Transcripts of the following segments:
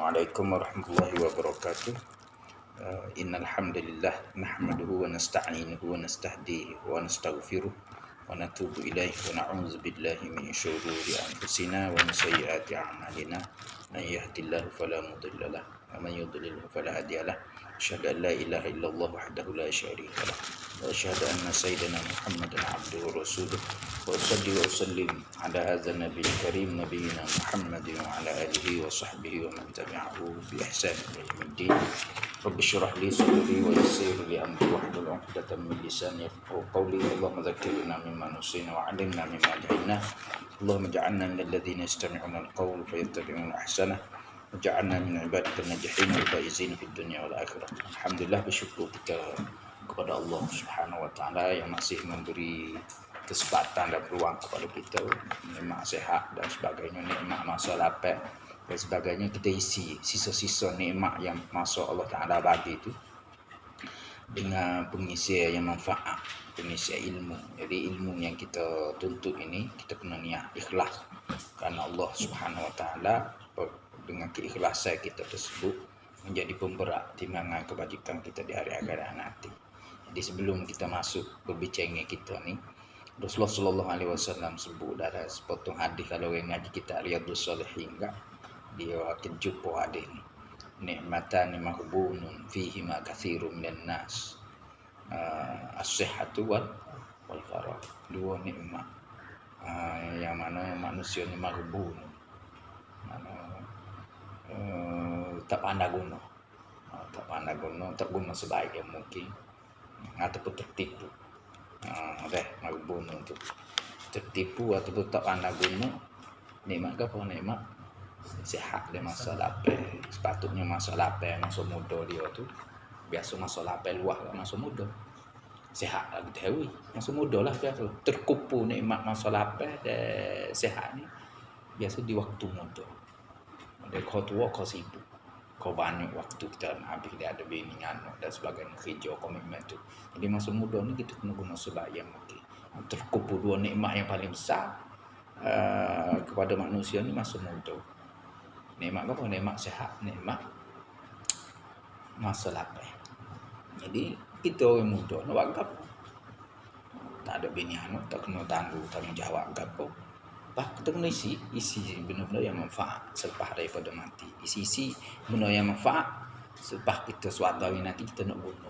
Assalamualaikum warahmatullahi wabarakatuh. Innal hamdalillah nahmaduhu wa nasta'inuhu wa nastahdihi wa nastaghfiruh wa natubu ilaihi wa na'udzu billahi min syururi anfusina wa min sayyiati a'malina. Man yahdihillahu fala mudilla lahu wa man yudlilhu fala hadiya lahu. Asyhadu an la ilaha illallah wahdahu la syarika lahu wa asyhadu anna sayyidina Muhammadan abduhu wa rasuluh. Wa usalli wa usallim ala hadzal nabiyil karim nabiyina Muhammadin wa ala alihi wa sahbihi wa man tabi'ahu bi ihsan ila yaumiddin. Rabbi shrah li sadri wa yassir li amri wahlul 'uqdatam min lisani yafqahu qawli. Allahumma dzakkirna mimma nusina wa 'allimna mimma jahilna. Allahumma ij'alna minal ladzina yastami'una al-qawla fayattabi'una ahsanah. Waj'alna min ibadikal najihin wal faizin fid dunya wal akhirah. Alhamdulillah, bersyukur kita kepada Allah Subhanahu wa taala yang masih memberi kesempatan dan peluang kepada kita, nikmat sehat dan sebagainya, nikmat masa lapang dan sebagainya. Kita isi sisa-sisa nikmat yang masa Allah Taala bagi itu dengan pengisian yang manfaat, pengisian ilmu. Jadi ilmu yang kita tuntut ini kita kena niat ikhlas kerana Allah Subhanahu wa taala. Dengan keikhlasan kita tersebut menjadi pemberat timbangan kebajikan kita di hari akhirat nanti. Jadi sebelum kita masuk berbicara kita ni, Rasulullah sallallahu alaihi wasallam sebut dalam sepotong hadis, kalau orang ngaji kita Riyadhus Shalihin enggak, dia akan jumpa hadis ni. Nikmatan maghbunun fihi ma katsirun minan nas. As-sihhatu wal faragh. Dua nikmat yang mana manusia ni maghbun. Tak pandai guna, tak guna sebaik yang mungkin, ataupun tertipu. Maghbun untuk tertipu ataupun tak pandai guna. Nikmat ke apa? Nikmat sihat dia masa lapar. Sepatutnya masa lapar, masa muda dia tu biasa masa lapar luah lah masa muda. Sihat lah kita tahu. Masa muda lah biasa. Terkupu nikmat masa lapar dan sihat ni biasa di waktu muda. Kau tua, kau sibuk, kau banyak waktu kita habis, dia ada bini, anak dan sebagainya, kerja, komitmen tu. Jadi masa muda ni kita kena guna sebaik yang mungkin. Terkumpul dua nikmat yang paling besar kepada manusia ni masa muda. Nikmat apa? Nikmat sehat, nikmat masa lapar. Jadi kita orang muda nak buat apa? Tak ada bini, anak, tak kena tanggungjawab apa. Kita kena isi benda-benda yang manfaat selepas daripada mati. Isi benda yang manfaat selepas kita suatu hari nanti kita nak guna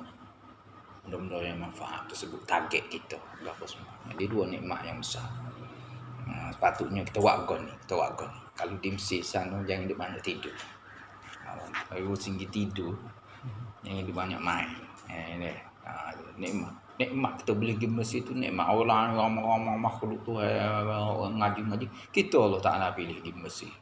benda-benda yang manfaat tersebut, target kita apa semua. Jadi dua nikmat yang besar. Sepatutnya kita wagon ni. Kalau di Mesir sana jangan dia banyak tidur. Kalau tinggi tidur, jangan dia banyak main. Nikmat kita boleh pergi masjid tu, nikmat orang ramai makhluk tu orang ngaji. Kita Allah Taala pilih di masjid,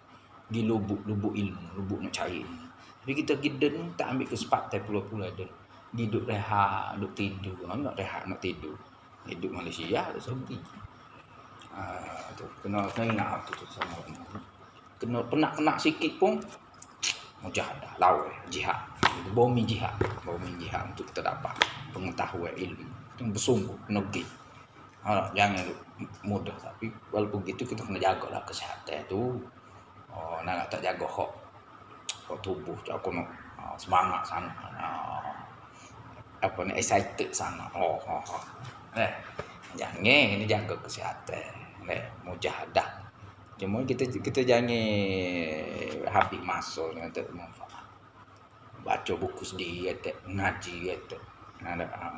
di lubuk ilmu, lubuk nak cari ilmu. Tapi kita giden tak ambil kesempatan pula dan hidup rehat, duk tidur. Nak rehat, nak tidur. Hidup Malaysia ada sendiri. Tu kena ingat tu sama. Kena sikit pun mujahadah, lawan jihad. Bumi jihad untuk kita dapat pengetahuan ilmu yang bersungguh, kena pergi. Jangan mudah, tapi walaupun gitu kita kena jagalah kesihatan tu. Nak tak jaga hak tubuh aku nak semangat sana, excited sana. Jangan jaga kesihatan, mujahadah. Cuma kita jangan habis masa dengan tak manfaat. Baca buku sendiri kata, ngaji kata.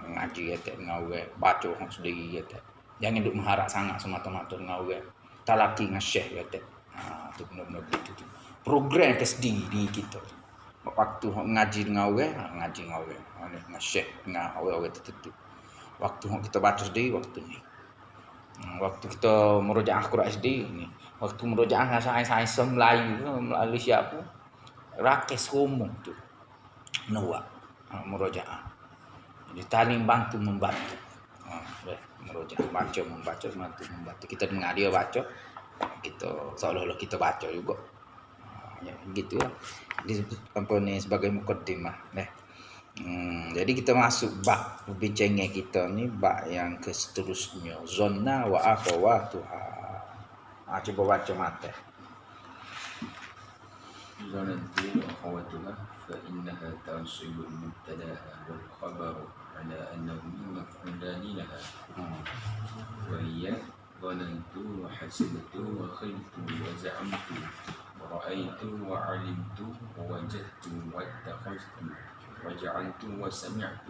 Ngaji kata dengan orang, baca orang sendiri kata. Jangan duk mengharap sangat semata-mata dengan orang. Talaki dengan syekh kata. Tu benda-benda begitu tu. Program ke sendiri kita. Waktu ngaji dengan orang, ngaji dengan orang. Dengan syekh, dengan orang-orang tertentu. Waktu kita baca sendiri, waktu ni. Waktu kita merujaah Quran sendiri ni. Waktu merujaah sains-sains Melayu, melalui siapa? Rakes rumah tu. Nuak merujaah. Jadi talim bantu membantu. Merujaah baca membantu. Kita dengar dia baca, kita seolah-olah kita baca juga. Gitu lah. Jadi sebagai mukaddimah. Jadi kita masuk bab perbincangan kita ni, bab yang seterusnya, zonna wa akhawatuha. Coba baca mata. ظننت وأخواتها فإنها تنصب مبتداها والخبر على أنه مفعولان لها وهي ظننت وحسبت وخلت وزعمت ورأيت وعلمت ووجدت واتخذت وجعلت وسمعت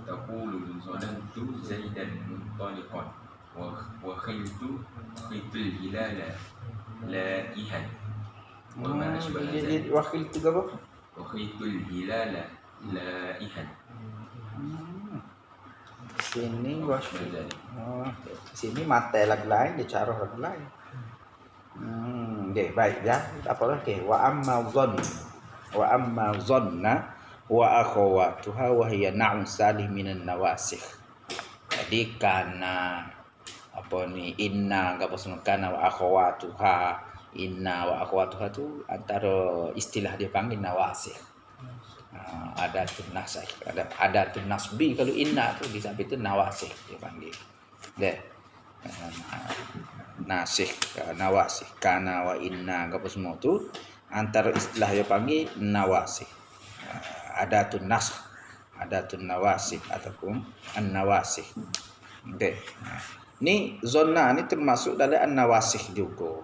تقول ظننت زيدا منطلقا وخلت الهلال لائها وما أشبه ذلك wakil itu apa? وخلت الهلال لائها Sini وما أشبه ذلك. sini mata lagi lain, dia cara lagi lain. Okay, baik ya. Apa lagi? Wa amma dhanna wa akhawatuha wa hiya na'un salih minan nawasikh. Jadi karena apa ni inna apa semua kana wa akhawatuha, inna wa akhawatuha tu antara istilah dia panggil nawasikh. Adatun nasakh, adatun nasbi kalau inna tu di samping itu nawasikh dia panggil. Deh. Nasikh, nawasikh, kana wa inna apa semua tu antara istilah dia panggil nawasikh. Adatun nasakh, adatun nawasikh ataupun an-nawasikh. Okey. Ni zonna ni termasuk dalam an-nawasikh juga.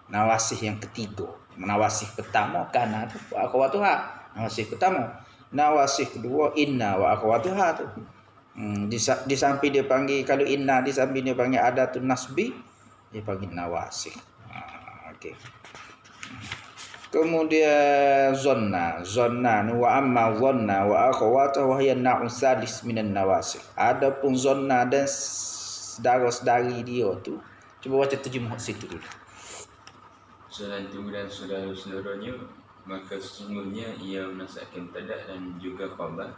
Nawasikh yang ketiga. Nawasikh pertama kana tu akhwatuha. Nawasikh pertama. Nawasikh kedua inna wa akhwatuha tu. Di samping dia panggil kalau inna di samping dia panggil adatun nasbi, dia panggil nawasikh. Okey. Kemudian zonna ni wa amma dhanna wa akhawatuhu wa hiya na'un sadis minan nawasikh. Adapun zonna dan saudara-saudari dia tu, cuba baca terjemah situ dulu. Zanantu dan saudara-saudaranya, maka sesungguhnya ia menasakkan mubtada dan juga khabar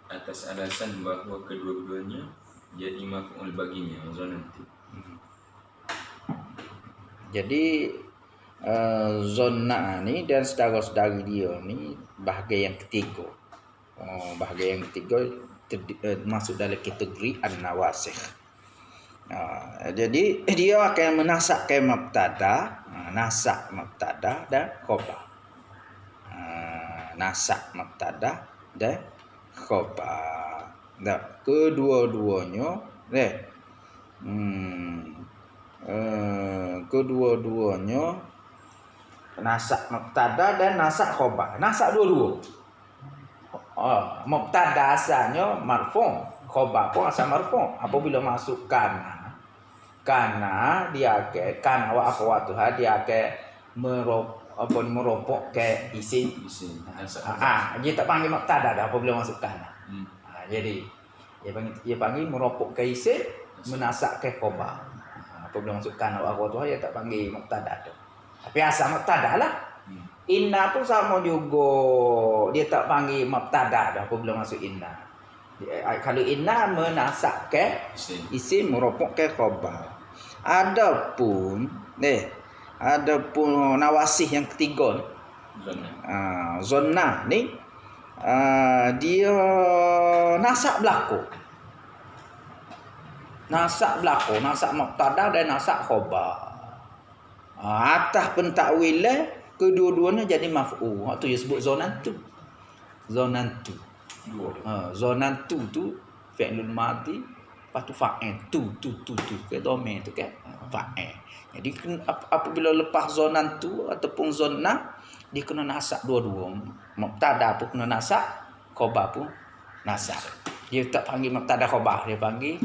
atas alasan bahawa kedua-duanya jadi maf'ul baginya zanantu. Jadi zonna ni dan saudara-saudari dia ni bahagian yang ketiga. Bahagian yang ketiga masuk dalam kategori an-nawasikh. Jadi dia akan menasakkan mubtada, nasak mubtada dan khabar. Nasak mubtada dan khabar. Dan kedua-duanya kedua-duanya nasak mubtada dan nasak khabar. Nasak dua-dua. Mubtada asalnya marfu', khabar pun asal marfu'. Apabila masuk kana dia ke kana wa akhwatuha dia ke meropok ke isim. Dia tak panggil mubtada dah apabila masuk kana. Jadi dia panggil meropok ke isim, menasak ke khabar. Apabila masuk kana wa akhwatuha dia tak panggil mubtada tu. Tapi asal mubtada lah. Inna pun sama juga, dia tak panggil mubtada dah apabila masuk inna. Kalau inna menasak ke isim, meropok ke khabar. Adapun nawasikh yang ketiga, zonna ni dia nasak berlaku. Nasak mubtada dan nasak khabar. Atas pentakwilan kedua-duanya jadi maf'ul. Waktu dia sebut zonantu. Zonantu tu fi'lul madhi, lepas tu fa'il tu ke domain tu kan fa'il. Jadi apabila lepas zonantu ataupun zonna, dia kena nasak dua-dua. Mubtada pun kena nasak, khabar pun nasak. Dia tak panggil mubtada khabar, dia panggil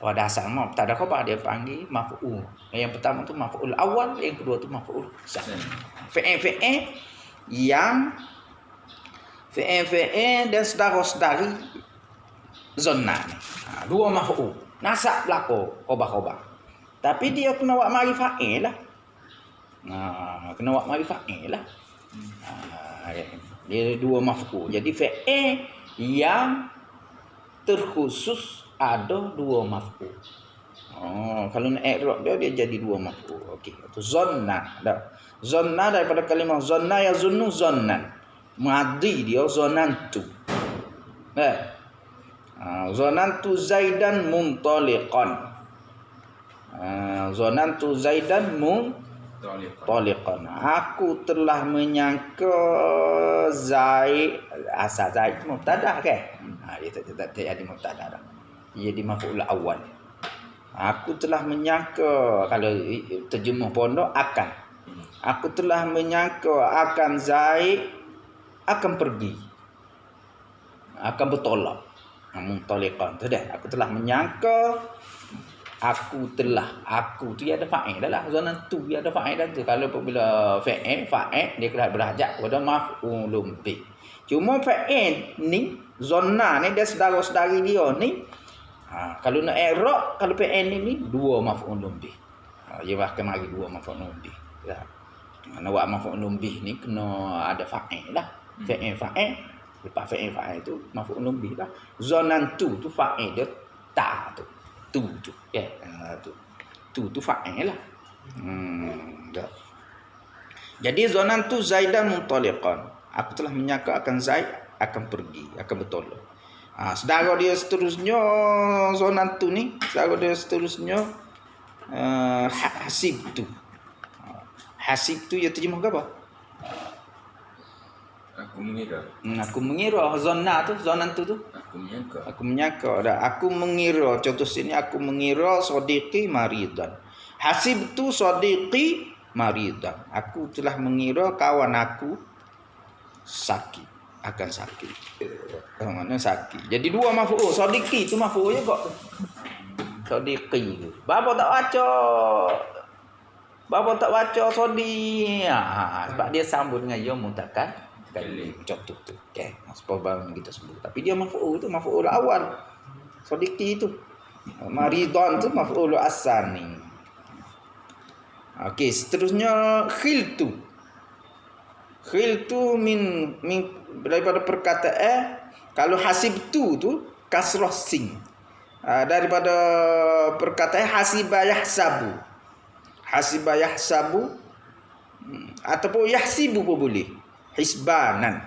pada asal mubtada khabar dia panggil maf'ul. Yang pertama tu maf'ul awal, yang kedua tu maf'ul tsani. Fi'il dan saudara-saudari zonna ni. Dua maf'ul. Nasak berlaku khabar. Tapi dia kena buat mari fa'il lah. Kena buat mari fa'il lah. Dia dua maf'ul. Jadi fi'il yang terkhusus ada dua maf'ul. Kalau nak i'rab dia jadi dua maf'ul. Okey, itu zanna. Zanna daripada kalimah zanna yazunnu zannan. Madhi dia zanantu. Zanantu Zaidan muntaliqan. Zanantu Zaidan Taliqan. Aku telah menyangka Zaid. Asal Zaid mubtada kan? Dia tak ada mubtada dah. Ia di maf'ul awal. Aku telah menyangka, kalau terjemah pondok akan. Aku telah menyangka akan Zaid akan pergi. Akan bertolak. Muntaliqan tu dah. Aku telah menyangka, aku tu dia ada fa'il dah lah. Zanantu dia ada fa'il dah tu. Kalau apabila fa'il dia kena berhajat kepada maf'ulun bih. Cuma fa'il ni, zanna ni dia saudara-saudari dia ni. Kalau nak i'rab, kalau fa'il ni dua maf'ulun bih. Dia bahkan mari dua maf'ulun bih. Ya. Nak buat maf'ulun bih ni kena ada fa'il lah. Fa'il. Lepas fa'il tu maf'ulun bih lah. Zanantu tu fa'il dia ta tu. Tu ya. Tu fa'il lah. Dah. Jadi zanantu Zaidan muntaliqan. Aku telah menyangka akan Zaid akan pergi, akan bertolak. Saudara dia seterusnya zanantu ni, saudara dia seterusnya hasibtu. Hasibtu ia terjemah ke apa? Aku mengira zanna tu, zanantu tu. Aku menyangka. Aku mengira. Contoh sini aku mengira sadiqi maridan. Hasibtu sadiqi maridan. Aku telah mengira kawan aku sakit, akan sakit. Mana sakit. Jadi dua maf'ul. Sadiqi tu maf'ul juga tu. Sadiqi tu. Bapa tak baca sadi. Sebab dia sambung dengan ya mutakan kali contoh tu. Okey. Sebab baru kita sebut. Tapi dia maf'ul tu maf'ul awal. Sadiqi tu. Maridan tu maf'ul asani. Okey, seterusnya khiltu. Khiltu min daripada perkataan kalau hasibtu tu kasrah sin. Daripada perkataan hasiba yahsabu. Hasiba yahsabu ataupun yahsibu pun boleh. Hisbanan.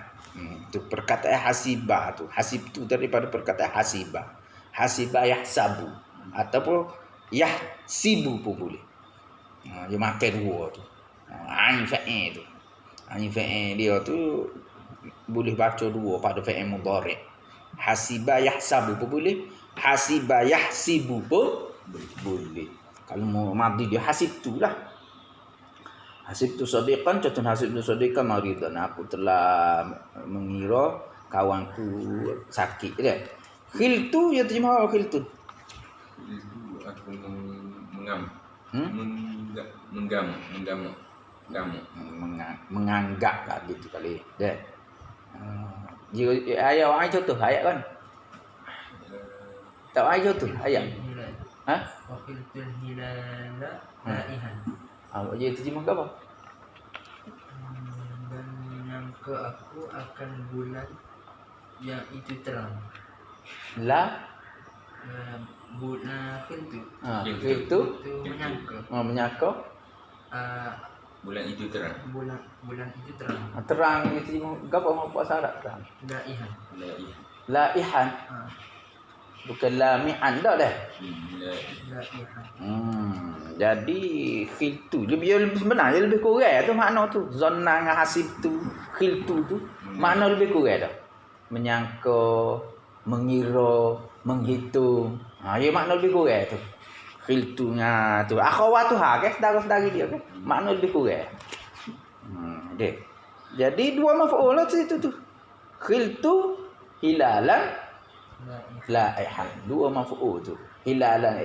Itu perkataan hasibah tu. Hasib tu daripada perkataan hasibah. Hasibah yahsabu ataupun yahsibu pun boleh. Dia makan dua tu. Ain fa'il tu. Ain fa'il dia tu boleh baca dua pada fa'il mudhari'. Hasibah yahsabu pun boleh. Hasibah yahsibu pun boleh. Kalau mau madhi dia hasib tu lah. Hasib tu sadiqan, contoh hasib tu sadiqan maridan. Aku telah mengira kawanku sakit dia. Khiltu ya terjemah apa khiltu? Aku menganggap lah gitu kali dia. Ayat ai contoh ayat kan? Tak ai contoh ayat. Waqiltul hilala laihan. Dia terjemah ke apa? Dan menyangka aku akan bulan yang itu terang. Bulan khiltu. Khiltu menyangka. Menyangka bulan itu terang. Bulan itu terang. Terang ni terjemah ke apa bahasa Arab terang? Laihan. Laihan. Bukan lami'an dah dah. Jadi khiltu lebih benar, dia lebih kurang tu makna tu. Zanna dengan hasib tu, khiltu tu makna lebih kurang dah. Menyangka, mengira, menghitung. Dia makna lebih kurang tu. Khiltunya tu akhawatuha kan, saudara-saudari dia kan. Makna lebih kurang. Dia. Jadi dua maf'ul lah situ tu. Khiltu hilalan laihan. Dua maf'ul tu. Hilalan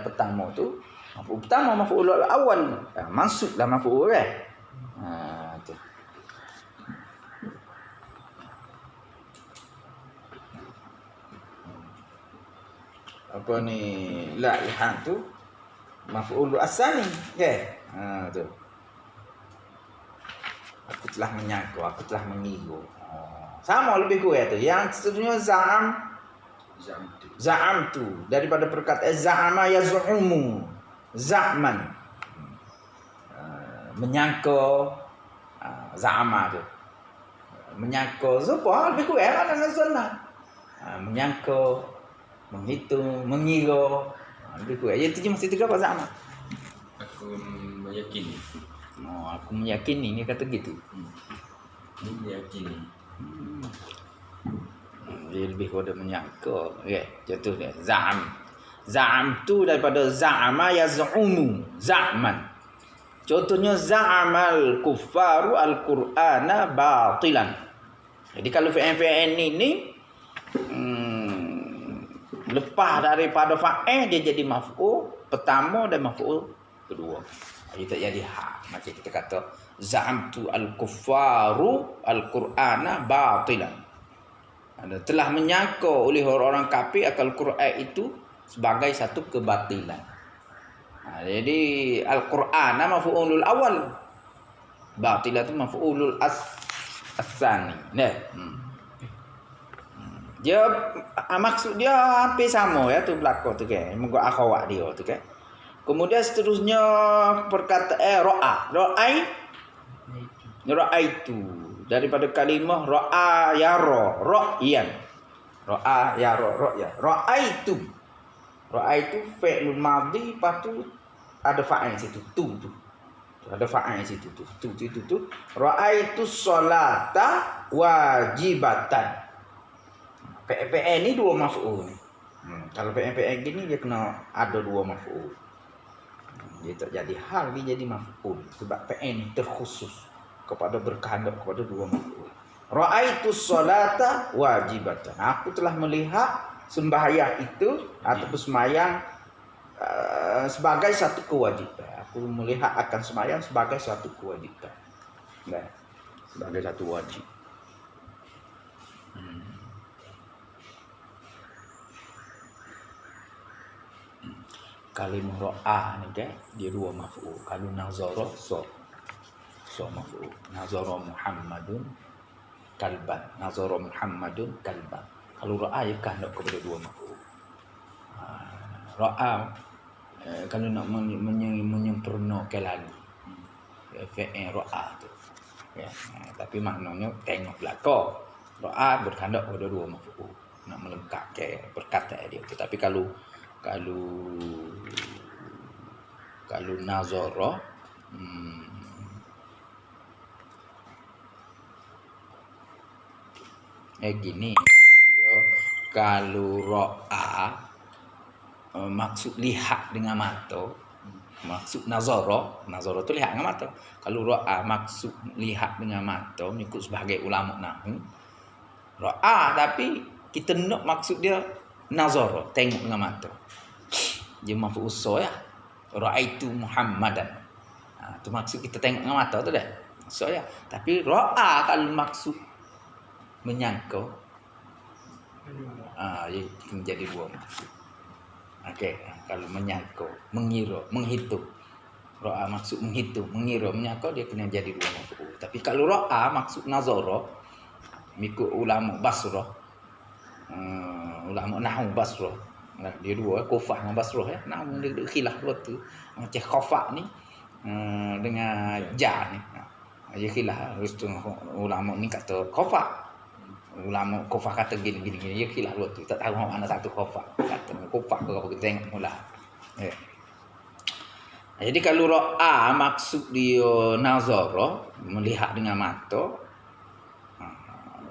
pertama tu. Maf'ul pertama maf'ul awal. Mansublah maf'ul kan. Tu. Apa ni laihan tu maf'ul asani kan. Tu. Aku telah menyangka, aku telah mengira. Sama lebih kurang tu. Yang seterusnya Za'am tu daripada perkataan za'ama yaz'umu. Za'man. Menyangka za'ama tu. Menyangka apa? Lebih kurang mana dengan zanna. Menyangka, menghitung, mengira. Lebih kurang. Yang tu masih tiga apa za'ama? Aku meyakini. Aku meyakini, dia kata gitu. Ini diyakini. Dia lebih kepada menyangka. Contoh dia Za'am tu daripada za'ama yaz'umu, za'man. Contohnya za'amal kuffaru al-Qur'ana batilan. Jadi kalau fi'il ini lepas daripada fa'il dia jadi maf'ul pertama dan maf'ul kedua. Dia tak jadi hak. Macam kita kata za'amtu al-kuffaru al-Qur'ana batilan. Telah menyangka oleh orang-orang kafir akan Al-Quran itu sebagai satu kebatilan. Jadi Al-Quran maf'ulul awal, batilah tu maf'ulul as-tsani. Dia maksud dia hampir sama ya tu belakang tu kan. Moga akhwat dia tu kan. Kemudian seterusnya perkataan ra'aitu daripada kalimah ra'a yara ra'yan. Ra'a yara ra'yan. Ra'aitu fi'lul madhi, lepas tu ada fa'il situ tu. Ada fa'il situ tu. Ra'aitu sholata wajibatan. PPN ni dua maf'ul. Kalau PPN gini dia kena ada dua maf'ul. Dia tak jadi hal, dia jadi maf'ul sebab PN ni terkhusus kepada berkehendak kepada dua maf'ul. Ra'aitu sholata wajibatan. Aku telah melihat sembahyang itu ataupun sembahyang sebagai satu kewajiban. Aku melihat akan sembahyang sebagai satu kewajiban. Sebagai satu wajib. Kalimah ra'a ni kan dia dua maf'ul. Kalau nazara so maf'ul. Nazara Muhammadun kalban. Nazara Muhammadun kalban. Kalau ra'a dia kehendak kepada dua maf'ul. Ra'a kalau nak menyempurnakan lagi fi'il ra'a tu. Ya, tapi maknanya tengok belakang. Ra'a berkehendak kepada dua maf'ul. Nak melengkapkan perkataan dia. Tetapi kalau nazara gini dia, kalau ra'a maksud lihat dengan mata, maksud nazara tu lihat dengan mata. Kalau ra'a maksud lihat dengan mata, mengikut sebahagian ulama nahwu, ra'a tapi kita nak maksud dia nazara, tengok dengan mata. Dia maf'ul ya. Ra'aitu Muhammadan. Tu maksud kita tengok dengan mata tu dah. Ya. Tapi ra'a kalau maksud menyangka, dia menjadi dua maksud. Okey, kalau menyangka, mengira, menghitung. Ra'a maksud menghitung, mengira, menyangka, dia kena jadi dua maf'ul. Tapi kalau ra'a maksud nazara, mengikut ulama Basrah, ulama nahwu Basrah, dia dua Kufah dengan Basrah ya. Nahwu dia khilaf dua tu. Macam khafaq ni dengan ja ni. Dia khilaf. Ulama ni kata khafaq. Ulama Kufah kata gini. Dia khilaf dua tu. Tak tahu mana satu khafaq. Kata khafaq ke apa, kita tengok mula. Jadi kalau ra'a maksud dia nazara, melihat dengan mata,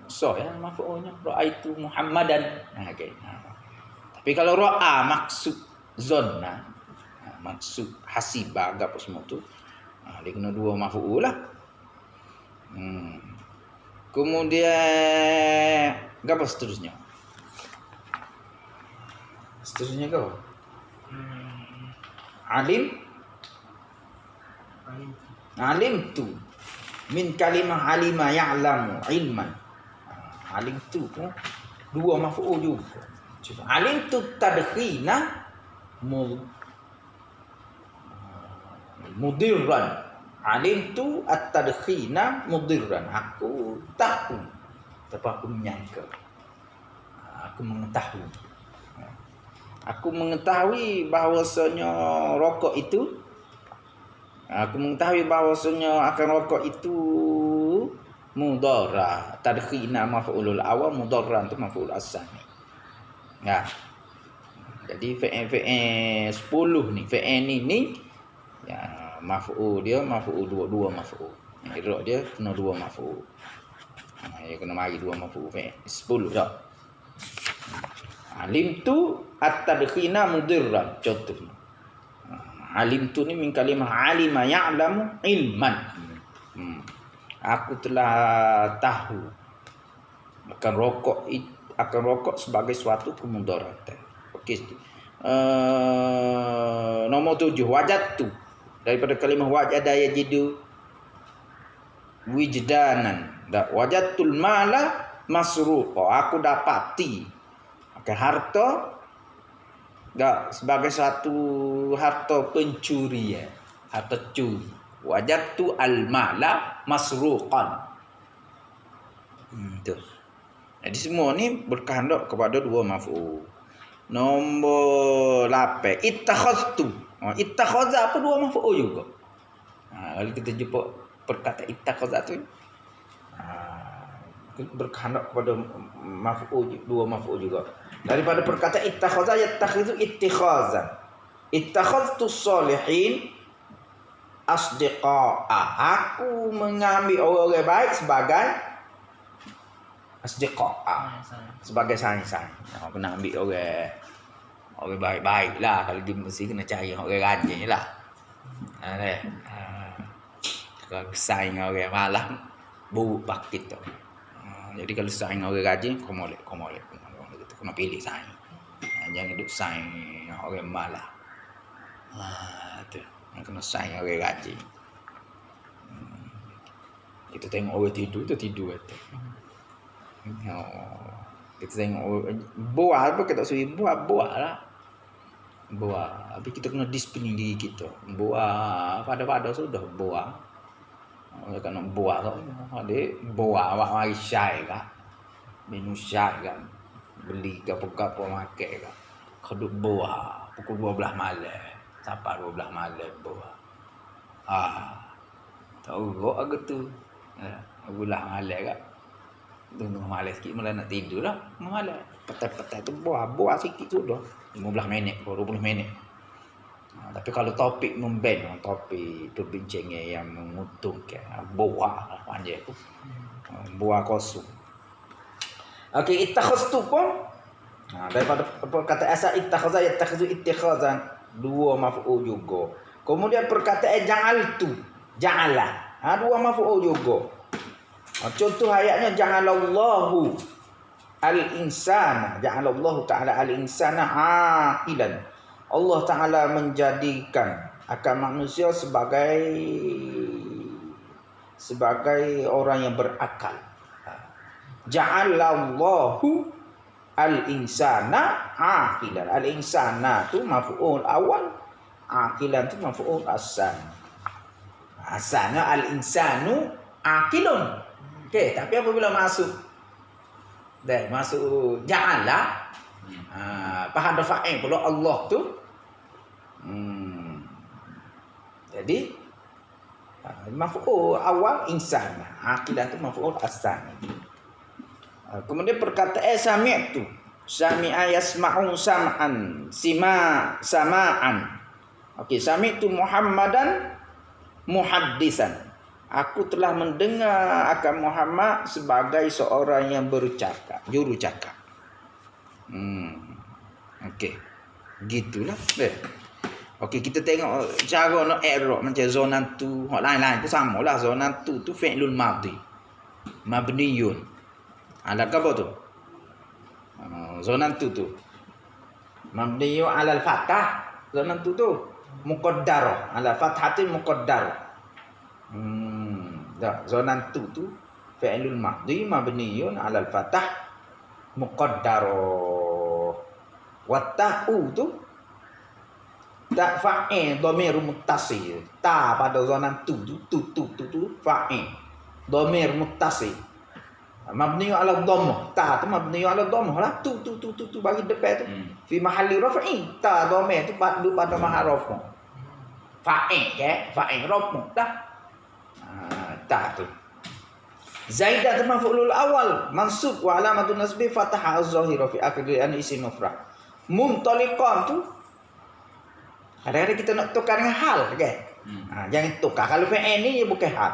ya maf'ulnya ra'aitu Muhammadan. Okey. Tapi kalau ra'a maksud zanna, maksud hasiba apa semua tu, dia kena dua maf'ul lah. Kemudian apa seterusnya? Seterusnya ke? Alim tu min kalimah alima ya'lamu ilman. Alim tu dua maf'ul juga. Alim tu tadkhina mudirran. Alim tu at-tadkhina mudirran. Aku tahu, tapi aku menyangka. Aku mengetahui. Aku mengetahui bahawasanya rokok itu, aku mengetahui bahawasanya akan rokok itu mudarrah. Tadkhina maf'ulul awal, mudarran tu maf'ul as-tsani. Ya. Jadi fi'il 10 ni, fi'il ini ya Maf'ul dia maf'ul dua maf'ul. I'rab dia kena dua maf'ul. Dia kena mari dua maf'ul fi'il. 10 dah. Alimtu at-tadkhina mudirran. Contoh. Alimtu ni min kalimah alima ya'lamu ilman. Aku telah tahu akan rokok sebagai suatu kemudaratan. Okey. Nombor 7 wajadtu daripada kalimah wajada yajidu wijdanan. Wajadtul mala masruqa. Aku dapati akan harta sebagai satu harta pencurian, harta curi. Wajadtu al mala masruqan. Tu. Jadi semua ni berkehendak kepada dua maf'ul. Nombor 8 ittakhaztu. Ittakhadha apa dua maf'ul juga. Kalau kita jumpa perkataan ittakhadha tu berkehendak kepada maf'ul, dua maf'ul juga. Daripada perkataan ittakhadha yattakhidhu ittikhazan. Ittakhadhtu salihin asdiqa'a. Aku mengambil orang baik sebagai asdiqa'a, sebagai saing-saing. Aku nak ambil orang baik-baik lah. Kalau dia mesti kena cari orang rajin lah. Kalau saing orang malah buruk pakit tu. Jadi kalau saing orang rajin, kau molek. Kita kena pilih saing. Jangan duk saing orang malah. Tu. Kena saing orang rajin. Kita tengok orang tidur tu tidur tu. Kita tengok buah apa kita suruh buah lah. Buah. Tapi kita kena disiplin diri kita. Buah pada sudah buah. Orang kena buah tu. Ada buah awak mari syai kah. Minum syai kan. Beli gapo-gapo makan kah. Keduk buah pukul 12 malam. Sampai 12 malam buah. Tahu kok aku tu. Bulah malam kah. Tunggu malas sikit mula nak tidur lah. Malas. Petai-petai tu buah sikit sudah. 15 minit atau 20 minit. Tapi kalau topik topik perbincangan yang menguntungkan, buah lah panjang tu. Buah kosong. Okey, ittakhaztu pun daripada perkataan asal ittakhadha yattakhidhu ittikhazan, dua maf'ul juga. Kemudian perkataan ja'altu, ja'ala. Dua maf'ul juga. Contoh ayatnya ja'alallahu al-insana, ja'alallahu ta'ala al-insana aqilan. Allah Ta'ala menjadikan akan manusia sebagai orang yang berakal. Ja'alallahu al-insana aqilan. Al-insana tu maf'ul awal, aqilan tu maf'ul asan. Asalnya al-insanu aqilun. Okey, tapi apabila masuk ja'ala pada fa'il pula Allah tu jadi maf'ul awal insan, aqilah tu maf'ul asan. Kemudian perkataan sami'tu, sami'a yasma'u sam'an, sama'an. Okey, sami'tu Muhammadan muhaddisan. Aku telah mendengar akan Muhammad sebagai seorang yang bercakap, juru cakap. Okey. Gitulah. Okey, kita tengok cara nak i'rab macam zonantu, hak lain-lain pun samalah. Zonantu tu fi'lul madhi. Mabniyun. Ala apa tu? Zonantu tu mabniyun 'alal fathah. Zonantu tu muqaddar 'ala fathatin muqaddar. Zonantu tu fi'lul madhi mabniyun 'alal fathah muqaddar. Wa ta'u tu tak fa'il dhamir muttasil. Ta pada zonantu tu fa'il dhamir muttasil mabni 'ala dhammah. Ta tu mabni 'ala dhammah lah. Tu bagi depan tu fi mahalli raf'i. Ta dhamir tu pada mahal raf'u. Fa'il ke fa'il raf'u dah. Ta tu Zaidah tu maf'ulul awal mansub wa alamatun nasbi fathah az-zahira fi akhir an isim mufrad. Muntaliqan tu kadang-kadang kita nak tukar dengan hal, okay? Jangan tukar. Kalau PN ni dia bukan hal.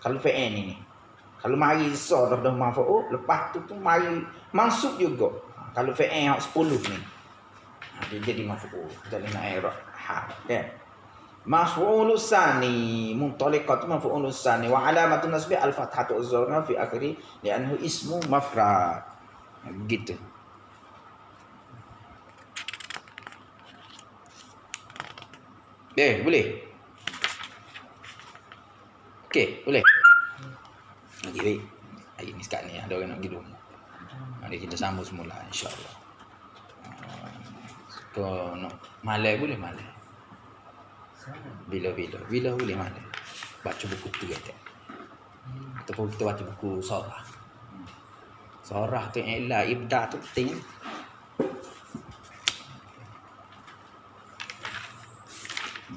Kalau PN ni. Kalau mari so dah maf'ul, lepas tu mari masuk juga. Kalau PN hak 10 ni. Dia jadi maf'ul. Jadi nak i'rab hal kan. Maf'ul tsani muntaliqat maf'ul tsani wa alamatun nasbi al-fathatu az-zahira fi akhiri li'annahu ismu mafrad. Begitu. Boleh. Okey, boleh. Okey, baik. Hari ni sekarang ni ada orang nak pergi rumah. Mari kita sambung semula insya-Allah. Kau nak malai boleh malai. Bila boleh malai. Baca buku tu kata. Ataupun kita baca buku Sorah. Sorah tu ialah ibda tu penting.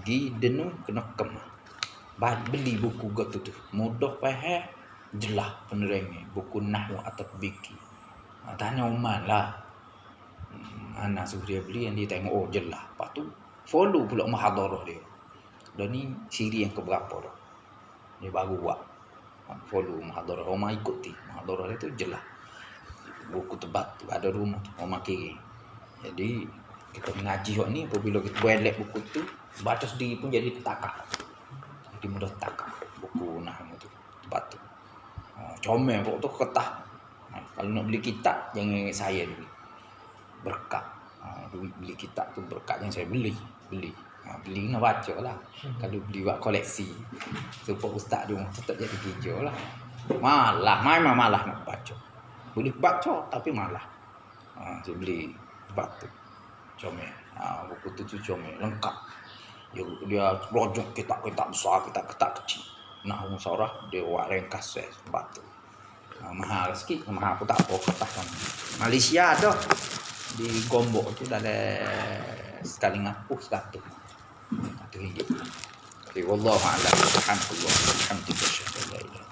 Gi denu kena kem. Beli buku gitu tu. Mudah faham, jelas penerangnya. Buku nahwu atau biki. Tanya Uman lah. Anak suruh dia beli, yang dia tengok, oh jelas. Lepas tu, follow pula muhadarah dia. Dan ni siri yang keberapa dah. Dia baru buat. Follow muhadarah. Orang ikuti. Muhadarah dia tu jelas. Buku tebat tu ada rumah tu. Orang kiri. Jadi, kita mengaji hak ni, apabila kita buat buku tu, baca sendiri pun jadi takak. Jadi mudah takak. Buku nahwu tu. Tebat tu. Comel pokok tu ketah. Kalau nak beli kitab, jangan saya dulu. Berkat. Duit beli kitab tu berkat yang saya beli. Beli kena baca lah. Kalau beli buat koleksi. Supaya ustaz di rumah tu tak jadi hijau lah. Memang malah nak baca. Boleh baca tapi malah. Saya beli batu. Comel. Buku tu comel. Lengkap. Dia rojok kitab-kitab besar, kitab-kitab kecil. Nahwu Sorah, dia buat ringkas batu. Mahal sikit, mahal pun tak apa kertas kan. Malaysia dah di Gombok tu dah ada sekali ngapuh 100 ringgit. Okay, wallahu a'lam. Alhamdulillah. Alhamdulillah.